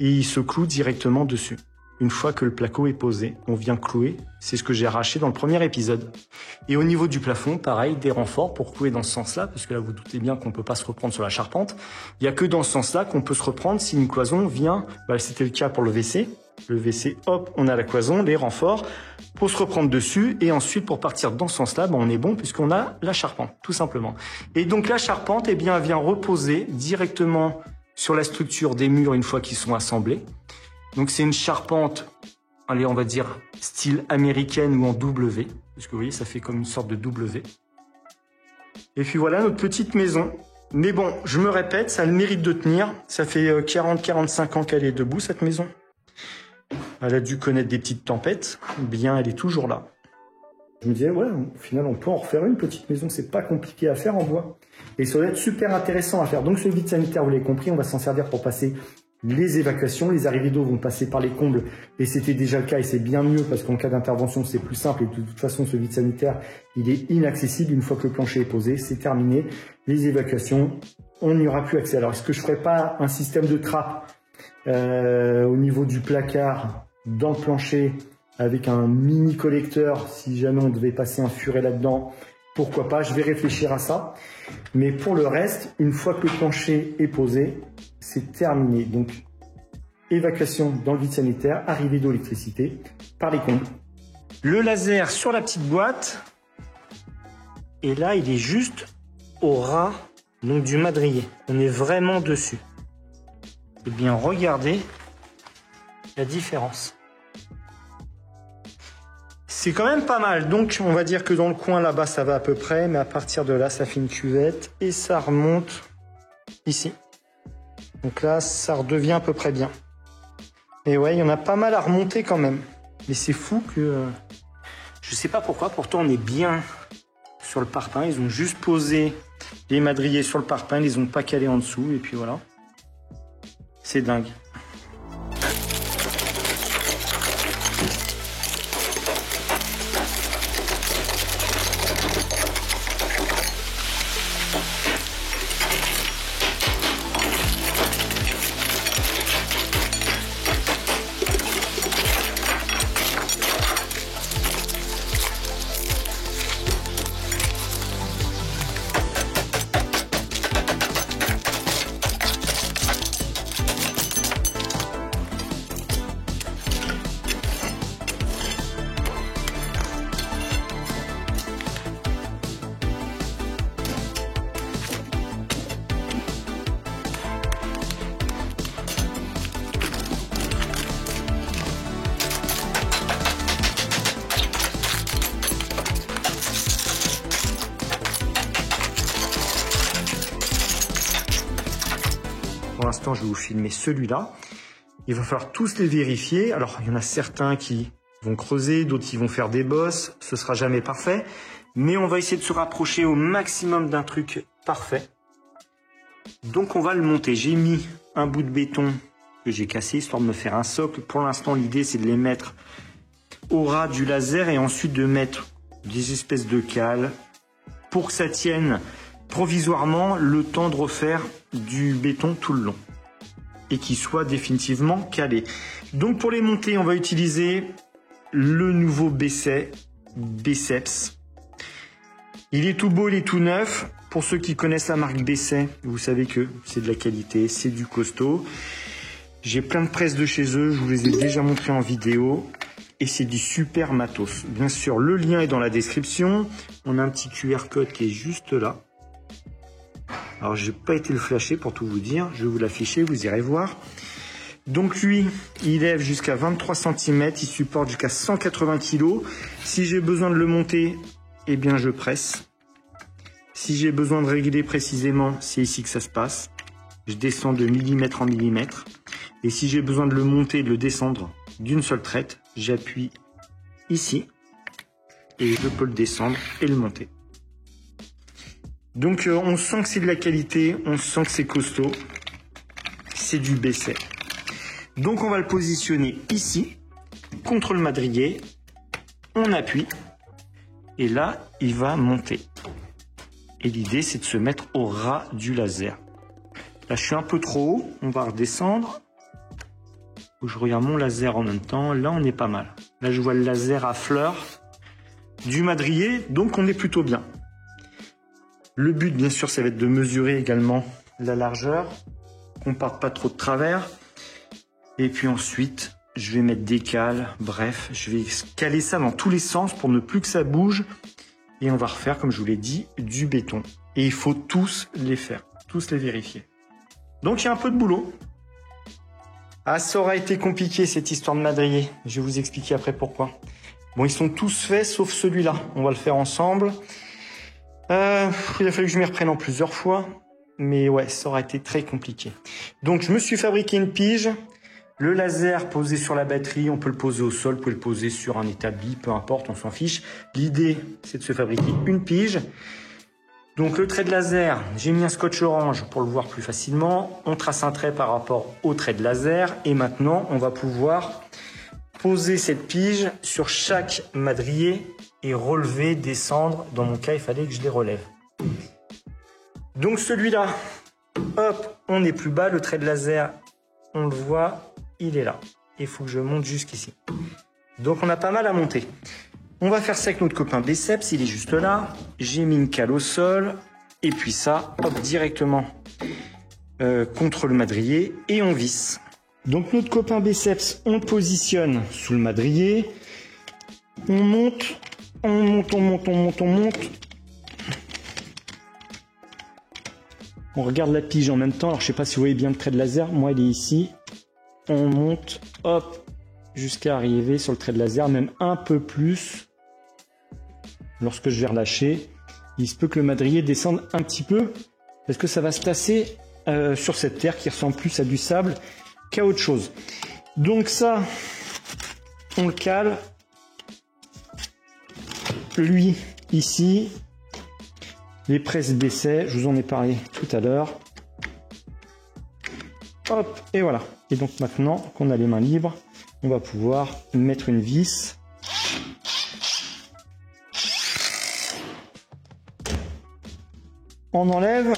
Et ils se clouent directement dessus. Une fois que le placo est posé, on vient clouer. C'est ce que j'ai arraché dans le premier épisode. Et au niveau du plafond, pareil, des renforts pour clouer dans ce sens-là, parce que là, vous doutez bien qu'on ne peut pas se reprendre sur la charpente. Il n'y a que dans ce sens-là qu'on peut se reprendre si une cloison vient. C'était le cas pour le WC. Le WC, hop, on a la cloison, les renforts pour se reprendre dessus. Et ensuite, pour partir dans ce sens-là, on est bon puisqu'on a la charpente, tout simplement. Et donc la charpente, elle vient reposer directement sur la structure des murs une fois qu'ils sont assemblés. Donc c'est une charpente, allez, on va dire style américaine ou en W, parce que vous voyez, ça fait comme une sorte de W. Et puis voilà notre petite maison. Mais bon, je me répète, ça a le mérite de tenir. Ça fait 40-45 ans qu'elle est debout, cette maison. Elle a dû connaître des petites tempêtes. Bien, elle est toujours là. Je me disais, ouais, au final, on peut en refaire une petite maison, c'est pas compliqué à faire en bois. Et ça va être super intéressant à faire. Donc ce vide sanitaire, vous l'avez compris, on va s'en servir pour passer les évacuations. Les arrivées d'eau vont passer par les combles, et c'était déjà le cas, et c'est bien mieux, parce qu'en cas d'intervention, c'est plus simple, et de toute façon, ce vide sanitaire, il est inaccessible. Une fois que le plancher est posé, c'est terminé. Les évacuations, on n'y aura plus accès. Alors, est-ce que je ferai pas un système de trappe au niveau du placard, dans le plancher, avec un mini collecteur, si jamais on devait passer un furet là-dedans, pourquoi pas, je vais réfléchir à ça. Mais pour le reste, une fois que le plancher est posé, c'est terminé. Donc, évacuation dans le vide sanitaire, arrivée d'eau, électricité, par les combles. Le laser sur la petite boîte, et là, il est juste au ras donc du madrier. On est vraiment dessus. Eh bien, regardez la différence. C'est quand même pas mal. Donc, on va dire que dans le coin là-bas, ça va à peu près. Mais à partir de là, ça fait une cuvette. Et ça remonte ici. Donc là, ça redevient à peu près bien. Et ouais, il y en a pas mal à remonter quand même. Mais c'est fou que... Je sais pas pourquoi. Pourtant, on est bien sur le parpaing. Ils ont juste posé les madriers sur le parpaing. Ils les ont pas calés en dessous. Et puis voilà. C'est dingue. Pour l'instant, je vais vous filmer celui-là. Il va falloir tous les vérifier. Alors, il y en a certains qui vont creuser, d'autres qui vont faire des bosses. Ce sera jamais parfait. Mais on va essayer de se rapprocher au maximum d'un truc parfait. Donc, on va le monter. J'ai mis un bout de béton que j'ai cassé, histoire de me faire un socle. Pour l'instant, l'idée, c'est de les mettre au ras du laser et ensuite de mettre des espèces de cales pour que ça tienne provisoirement le temps de refaire du béton tout le long et qu'il soit définitivement calé. Donc pour les monter, on va utiliser le nouveau Biceps. Il est tout beau, il est tout neuf. Pour ceux qui connaissent la marque Besset, vous savez que c'est de la qualité, c'est du costaud. J'ai plein de presses de chez eux, je vous les ai déjà montrées en vidéo. Et c'est du super matos. Bien sûr, le lien est dans la description. On a un petit QR code qui est juste là. Alors, je n'ai pas été le flasher pour tout vous dire. Je vais vous l'afficher, vous irez voir. Donc lui, il lève jusqu'à 23 cm. Il supporte jusqu'à 180 kg. Si j'ai besoin de le monter, eh bien je presse. Si j'ai besoin de régler précisément, c'est ici que ça se passe. Je descends de millimètre en millimètre. Et si j'ai besoin de le monter et de le descendre d'une seule traite, j'appuie ici. Et je peux le descendre et le monter. Donc on sent que c'est de la qualité, on sent que c'est costaud, c'est du Besset. Donc on va le positionner ici, contre le madrier, on appuie, et là il va monter. Et l'idée c'est de se mettre au ras du laser. Là je suis un peu trop haut, on va redescendre. Je regarde mon laser en même temps, là on est pas mal. Là je vois le laser à fleur du madrier, donc on est plutôt bien. Le but, bien sûr, ça va être de mesurer également la largeur, qu'on ne parte pas trop de travers. Et puis ensuite, je vais mettre des cales. Bref, je vais caler ça dans tous les sens pour ne plus que ça bouge. Et on va refaire, comme je vous l'ai dit, du béton. Et il faut tous les faire, tous les vérifier. Donc, il y a un peu de boulot. Ah, ça aura été compliqué, cette histoire de madrier. Je vais vous expliquer après pourquoi. Bon, ils sont tous faits, sauf celui-là. On va le faire ensemble. Il a fallu que je m'y reprenne en plusieurs fois, mais ouais, ça aurait été très compliqué. Donc je me suis fabriqué une pige Le laser posé sur la batterie, on peut le poser au sol, vous pouvez le poser sur un établi, peu importe, on s'en fiche. L'idée, c'est de se fabriquer une pige. Donc le trait de laser, j'ai mis un scotch orange pour le voir plus facilement. On trace un trait par rapport au trait de laser. Et maintenant, on va pouvoir poser cette pige sur chaque madrier et relever, descendre. Dans mon cas, il fallait que je les relève. Donc celui-là, hop, on est plus bas. Le trait de laser, on le voit, il est là. Il faut que je monte jusqu'ici. Donc on a pas mal à monter. On va faire ça avec notre copain Biceps, il est juste là. J'ai mis une cale au sol. Et puis ça, hop, directement contre le madrier et on visse. Donc notre copain Biceps, on le positionne sous le madrier. On monte, on monte, on monte, on monte, on monte. On regarde la pige en même temps. Alors je sais pas si vous voyez bien le trait de laser. Moi, il est ici. On monte, hop, jusqu'à arriver sur le trait de laser, même un peu plus. Lorsque je vais relâcher, il se peut que le madrier descende un petit peu parce que ça va se tasser sur cette terre qui ressemble plus à du sable qu'à autre chose. Donc ça, on le cale. Lui, ici, les presses d'essai, je vous en ai parlé tout à l'heure. Hop, et voilà. Et donc maintenant qu'on a les mains libres, on va pouvoir mettre une vis. On enlève,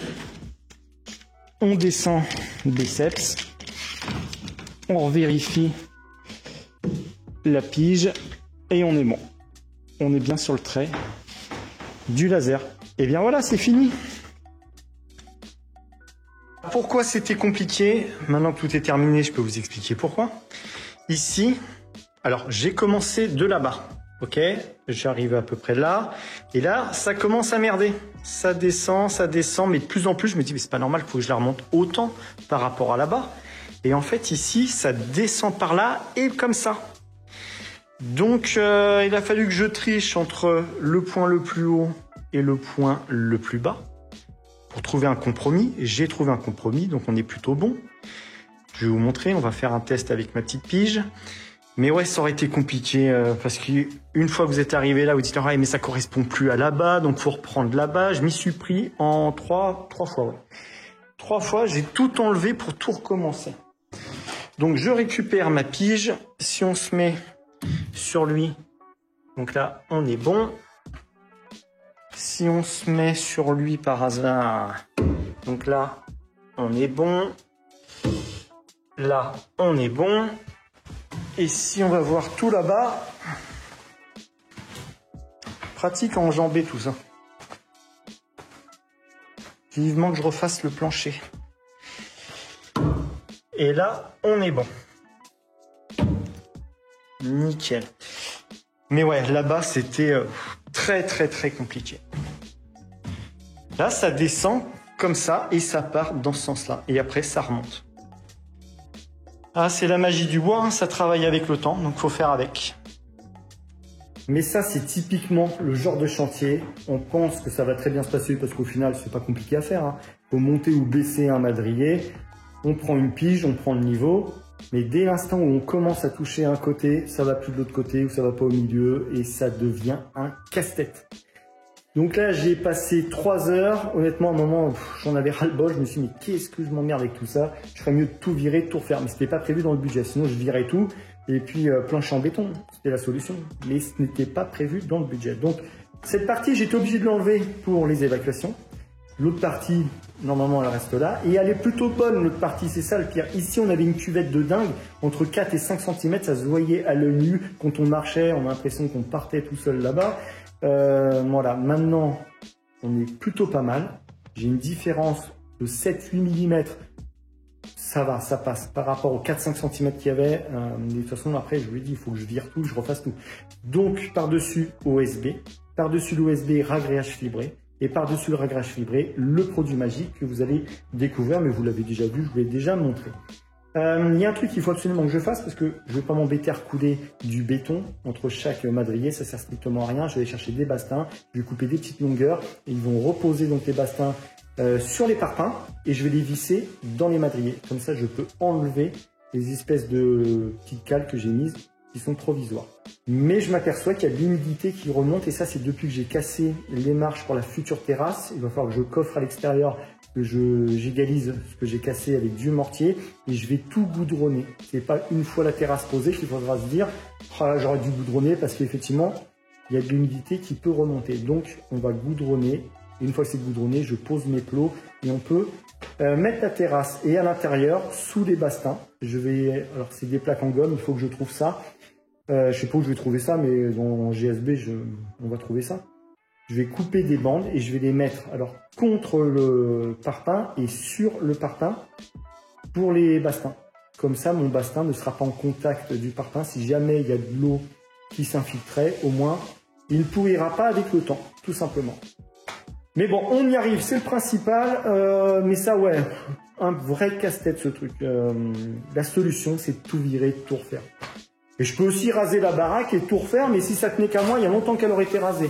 on descend le biceps, on vérifie la pige et on est bon. On est bien sur le trait du laser. Et bien voilà, c'est fini. Pourquoi c'était compliqué? Maintenant que tout est terminé, je peux vous expliquer pourquoi. Ici, alors j'ai commencé de là-bas. Ok, j'arrive à peu près là, et là, ça commence à merder. Ça descend, mais de plus en plus, je me dis, mais c'est pas normal, il faut que je la remonte autant par rapport à là-bas. Et en fait, ici, ça descend par là, et comme ça. Donc, il a fallu que je triche entre le point le plus haut et le point le plus bas pour trouver un compromis. J'ai trouvé un compromis, donc on est plutôt bon. Je vais vous montrer, on va faire un test avec ma petite pige. Mais ouais, ça aurait été compliqué parce qu'une fois que vous êtes arrivé là, vous dites ah, mais ça correspond plus à là-bas, donc faut reprendre là-bas. Je m'y suis pris en trois fois. Ouais. 3 fois, j'ai tout enlevé pour tout recommencer. Donc je récupère ma pige. Si on se met sur lui, donc là on est bon. Si on se met sur lui par hasard, donc là on est bon. Là on est bon. Et si on va voir tout là-bas, pratique à enjamber tout ça. Vivement que je refasse le plancher. Et là, on est bon. Nickel. Mais ouais, là-bas, c'était très compliqué. Là, ça descend comme ça et ça part dans ce sens-là. Et après, ça remonte. Ah, c'est la magie du bois, hein, ça travaille avec le temps, donc faut faire avec. Mais ça, c'est typiquement le genre de chantier. On pense que ça va très bien se passer parce qu'au final, c'est pas compliqué à faire. Faut monter ou baisser un madrier. On prend une pige, on prend le niveau. Mais dès l'instant où on commence à toucher un côté, ça va plus de l'autre côté ou ça va pas au milieu et ça devient un casse-tête. Donc là, j'ai passé 3 heures. Honnêtement, à un moment, j'en avais ras-le-bol. Je me suis dit, mais qu'est-ce que je m'emmerde avec tout ça? Je ferais mieux de tout virer, de tout refaire. Mais c'était pas prévu dans le budget. Sinon, je virais tout. Et puis, plancher en béton, c'était la solution. Mais ce n'était pas prévu dans le budget. Donc, cette partie, j'étais obligé de l'enlever pour les évacuations. L'autre partie, normalement, elle reste là. Et elle est plutôt bonne, l'autre partie. C'est ça le pire. Ici, on avait une cuvette de dingue. Entre 4 et 5 cm, ça se voyait à l'œil nu. Quand on marchait, on a l'impression qu'on partait tout seul là-bas. Voilà, maintenant on est plutôt pas mal. J'ai une différence de 7-8 mm. Ça va, ça passe par rapport aux 4-5 cm qu'il y avait. De toute façon, après, je lui ai dit, il faut que je vire tout, je refasse tout. Donc, par-dessus OSB, par-dessus l'OSB, ragrage fibré. Et par-dessus le ragrage fibré, le produit magique que vous allez découvrir, mais vous l'avez déjà vu, je vous l'ai déjà montré. Il y a un truc qu'il faut absolument que je fasse parce que je ne vais pas m'embêter à recouler du béton entre chaque madrier, ça sert strictement à rien. Je vais aller chercher des bastins, je vais couper des petites longueurs et ils vont reposer donc les bastins sur les parpaings et je vais les visser dans les madriers. Comme ça, je peux enlever les espèces de petites cales que j'ai mises qui sont provisoires. Mais je m'aperçois qu'il y a de l'humidité qui remonte et ça c'est depuis que j'ai cassé les marches pour la future terrasse. Il va falloir que je coffre à l'extérieur, que j'égalise ce que j'ai cassé avec du mortier et je vais tout goudronner. C'est pas une fois la terrasse posée qu'il faudra se dire oh là, j'aurais dû goudronner parce qu'effectivement il y a de l'humidité qui peut remonter. Donc on va goudronner. Et une fois que c'est goudronné, je pose mes plots et on peut mettre la terrasse. Et à l'intérieur, sous les bastins, alors c'est des plaques en gomme, il faut que je trouve ça. Je sais pas où je vais trouver ça, mais dans GSB, on va trouver ça. Je vais couper des bandes et je vais les mettre alors contre le parpaing et sur le parpaing pour les bastins. Comme ça, mon bastin ne sera pas en contact du parpaing. Si jamais il y a de l'eau qui s'infiltrait, au moins, il ne pourrira pas avec le temps, tout simplement. Mais bon, on y arrive, c'est le principal. Mais ça, ouais, un vrai casse-tête ce truc. La solution, c'est de tout virer, de tout refaire. Et je peux aussi raser la baraque et tout refaire, mais si ça tenait qu'à moi, il y a longtemps qu'elle aurait été rasée.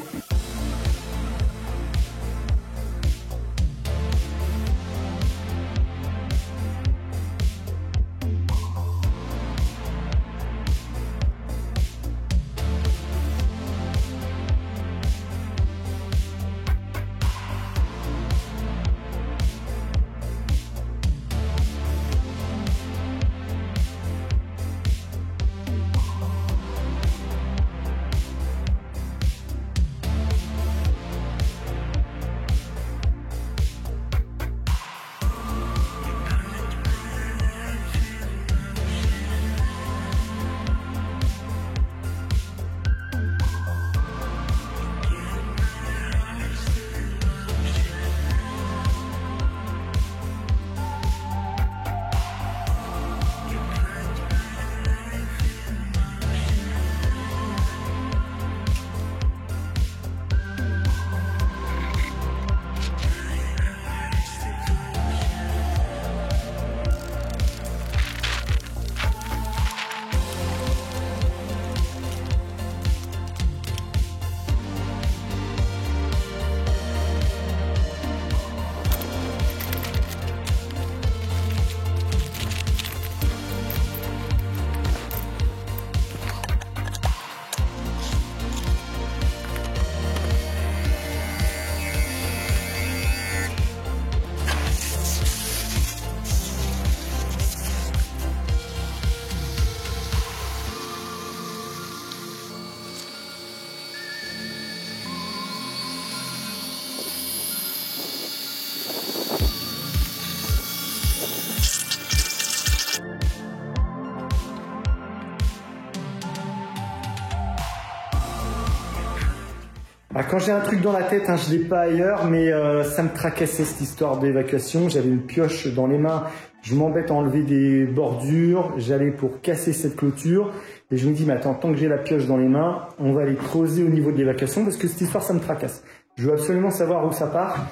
Quand j'ai un truc dans la tête, hein, je l'ai pas ailleurs, mais ça me tracassait cette histoire d'évacuation. J'avais une pioche dans les mains, je m'embête à enlever des bordures, j'allais pour casser cette clôture, et je me dis, mais attends, tant que j'ai la pioche dans les mains, on va aller creuser au niveau de l'évacuation, parce que cette histoire, ça me tracasse. Je veux absolument savoir où ça part.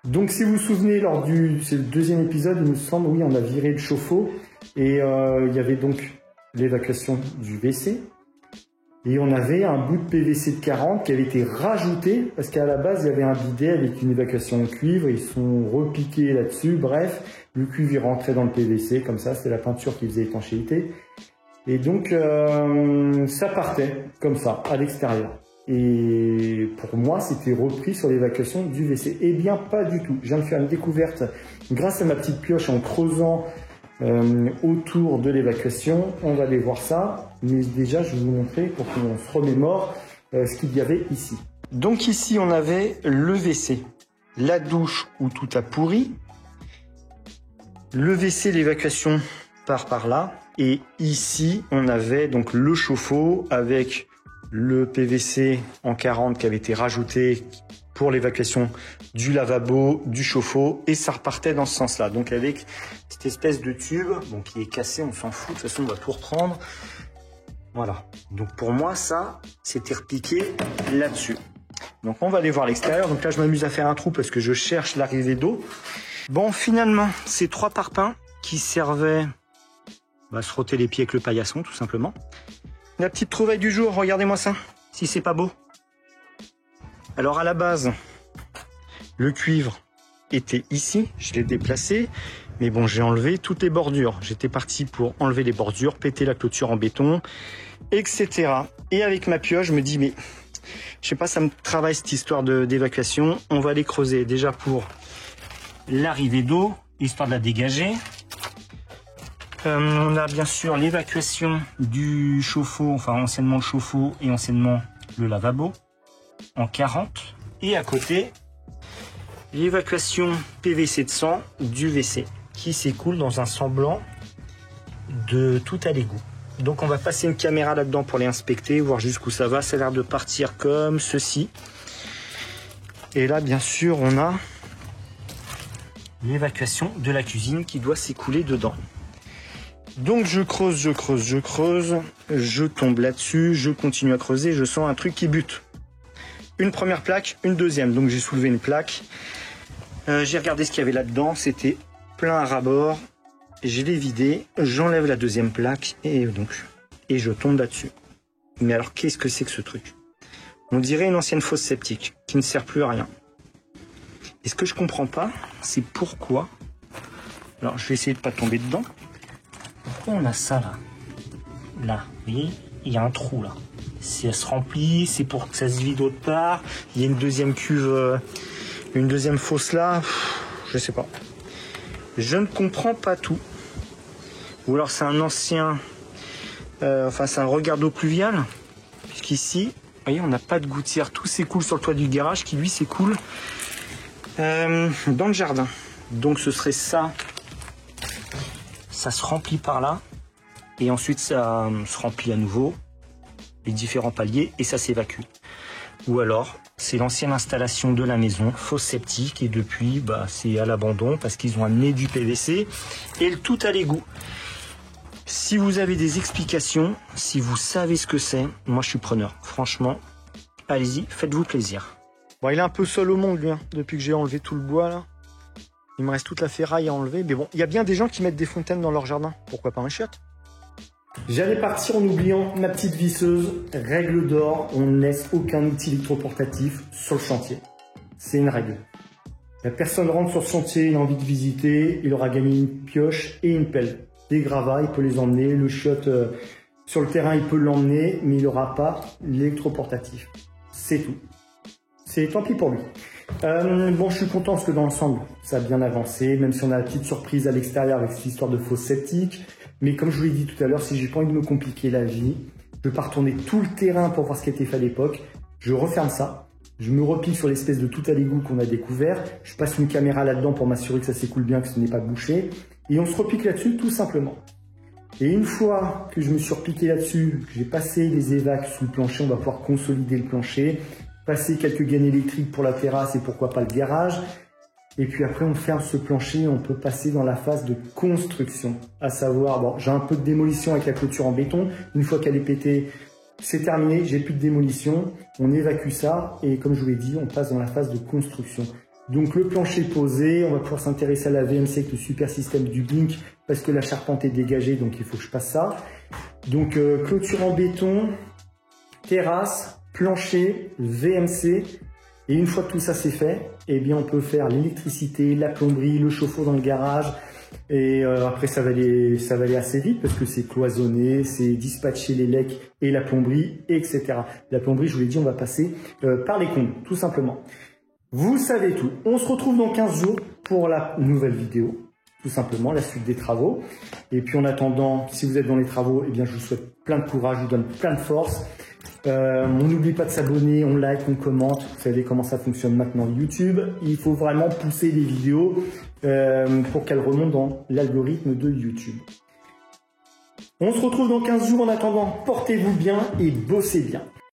Donc si vous vous souvenez, c'est le deuxième épisode, il me semble, oui, on a viré le chauffe-eau, et il y avait donc l'évacuation du WC. Et on avait un bout de PVC de 40 qui avait été rajouté parce qu'à la base, il y avait un bidet avec une évacuation en cuivre. Ils sont repiqués là-dessus. Bref, le cuivre il rentrait dans le PVC comme ça. C'était la peinture qui faisait étanchéité. Et donc, ça partait comme ça, à l'extérieur. Et pour moi, c'était repris sur l'évacuation du WC. Eh bien, pas du tout. Je viens de faire une découverte grâce à ma petite pioche en creusant autour de l'évacuation. On va aller voir ça, mais déjà je vais vous montrer pour qu'on se remémore ce qu'il y avait ici. Donc ici on avait le WC, la douche où tout a pourri, le WC, l'évacuation part par là, et ici on avait donc le chauffe-eau avec le PVC en 40 qui avait été rajouté pour l'évacuation du lavabo, du chauffe-eau, et ça repartait dans ce sens-là. Donc avec cette espèce de tube, bon, qui est cassé, on s'en fout, de toute façon on va tout reprendre. Voilà. Donc pour moi ça, c'était repiqué là-dessus. Donc on va aller voir l'extérieur. Donc là je m'amuse à faire un trou parce que je cherche l'arrivée d'eau. Bon, finalement, ces 3 parpaings qui servaient à se frotter les pieds avec le paillasson, tout simplement. La petite trouvaille du jour, regardez-moi ça, si c'est pas beau. Alors à la base, le cuivre était ici, je l'ai déplacé. Mais bon, j'ai enlevé toutes les bordures. J'étais parti pour enlever les bordures, péter la clôture en béton, etc. Et avec ma pioche, je me dis, mais je sais pas, ça me travaille cette histoire d'évacuation. On va aller creuser déjà pour l'arrivée d'eau, histoire de la dégager. On a bien sûr l'évacuation du chauffe-eau, enfin anciennement le chauffe-eau et anciennement le lavabo en 40. Et à côté, l'évacuation PVC de sang du WC qui s'écoule dans un semblant de tout à l'égout. Donc on va passer une caméra là-dedans pour les inspecter, voir jusqu'où ça va. Ça a l'air de partir comme ceci. Et là, bien sûr, on a l'évacuation de la cuisine qui doit s'écouler dedans. Donc je creuse, je tombe là-dessus, je continue à creuser, je sens un truc qui bute. Une première plaque, une deuxième, donc j'ai soulevé une plaque. J'ai regardé ce qu'il y avait là-dedans, c'était plein à ras-bord. Je l'ai vidé, j'enlève la deuxième plaque et je tombe là-dessus. Mais alors qu'est-ce que c'est que ce truc? On dirait une ancienne fosse septique qui ne sert plus à rien. Et ce que je comprends pas, c'est pourquoi. Alors je vais essayer de pas tomber dedans. Pourquoi on a ça là? Là, vous voyez, il y a un trou là. Si elle se remplit, c'est pour que ça se vide autre part. Il y a une deuxième cuve, une deuxième fosse là. Je sais pas. Je ne comprends pas tout. Ou alors c'est un ancien... c'est un regard d'eau pluviale. Puisqu'ici, vous voyez, on n'a pas de gouttière. Tout s'écoule sur le toit du garage qui lui s'écoule dans le jardin. Donc ce serait ça. Ça se remplit par là. Et ensuite ça se remplit à nouveau. Les différents paliers et ça s'évacue. Ou alors c'est l'ancienne installation de la maison, fosse septique, et depuis c'est à l'abandon parce qu'ils ont amené du PVC et le tout à l'égout. Si vous avez des explications, si vous savez ce que c'est, moi je suis preneur. Franchement, allez-y, faites-vous plaisir. Bon, il est un peu seul au monde lui, depuis que j'ai enlevé tout le bois là. Il me reste toute la ferraille à enlever, mais bon, il y a bien des gens qui mettent des fontaines dans leur jardin. Pourquoi pas un chiotte? J'allais partir en oubliant ma petite visseuse. Règle d'or, on ne laisse aucun outil électroportatif sur le chantier. C'est une règle. La personne rentre sur le chantier, il a envie de visiter, il aura gagné une pioche et une pelle. Des gravats, il peut les emmener, le chiotte sur le terrain, il peut l'emmener, mais il n'aura pas l'électroportatif. C'est tout. C'est tant pis pour lui. Bon, je suis content parce que dans l'ensemble, ça a bien avancé, même si on a la petite surprise à l'extérieur avec cette histoire de fosse septique. Mais comme je vous l'ai dit tout à l'heure, si j'ai pas envie de me compliquer la vie, je vais pas retourner tout le terrain pour voir ce qui a été fait à l'époque. Je referme ça. Je me replie sur l'espèce de tout à l'égout qu'on a découvert. Je passe une caméra là-dedans pour m'assurer que ça s'écoule bien, que ce n'est pas bouché. Et on se repique là-dessus tout simplement. Et une fois que je me suis repiqué là-dessus, que j'ai passé les évacs sous le plancher, on va pouvoir consolider le plancher, passer quelques gaines électriques pour la terrasse et pourquoi pas le garage. Et puis après, on ferme ce plancher et on peut passer dans la phase de construction. À savoir, bon, j'ai un peu de démolition avec la clôture en béton. Une fois qu'elle est pétée, c'est terminé, j'ai plus de démolition. On évacue ça et comme je vous l'ai dit, on passe dans la phase de construction. Donc le plancher posé, on va pouvoir s'intéresser à la VMC avec le super système du Blink parce que la charpente est dégagée, donc il faut que je passe ça. Donc clôture en béton, terrasse, plancher, VMC. Et une fois que tout ça c'est fait, eh bien on peut faire l'électricité, la plomberie, le chauffe-eau dans le garage. Et après ça va aller assez vite parce que c'est cloisonné, c'est dispatcher les lecs et la plomberie, etc. La plomberie, je vous l'ai dit, on va passer par les combles, tout simplement. Vous savez tout. On se retrouve dans 15 jours pour la nouvelle vidéo, tout simplement, la suite des travaux. Et puis en attendant, si vous êtes dans les travaux, eh bien je vous souhaite plein de courage, je vous donne plein de force. On n'oublie pas de s'abonner, on like, on commente. Vous savez comment ça fonctionne maintenant YouTube. Il faut vraiment pousser les vidéos pour qu'elles remontent dans l'algorithme de YouTube. On se retrouve dans 15 jours. En attendant, portez-vous bien et bossez bien.